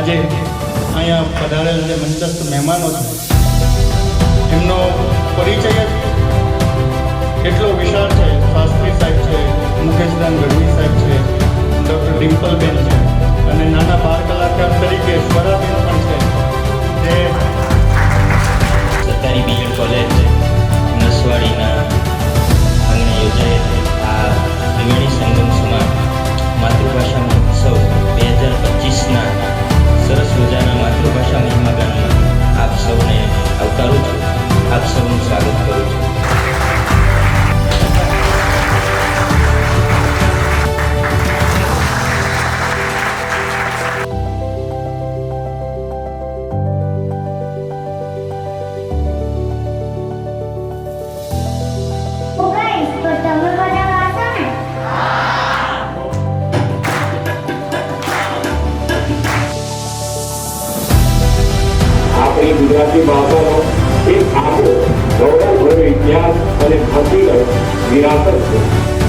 આજે અહીંયા પધારેલ જે મંચસ્થ મહેમાનો છે એમનો પરિચય જ એટલો વિશાળ છે. શાસ્ત્રી સાહેબ છે, મુકેશદાન ગઢવી સાહેબ છે, ડૉક્ટર ડિમ્પલબેન છે અને નાના બાળ કલાકાર તરીકે સ્વરાબેન પણ છે. જે સરકારી બીએડ કોલેજ નસવાડીના આંગણે યોજાયેલ આ ત્રિવેણી સંગમ સમાજ માતૃભાષા મહોત્સવ 2025ના સરસ મજાના માતૃભાષા મહિમાગાનમાં આપ સૌને આવકારું છું. આપ સૌનું સ્વાગત કરું છું. આપણી ગુજરાતી ભાષાનો એક આખો ગૌરવભર્યો ઇતિહાસ અને ભાષિક વિરાસત છે.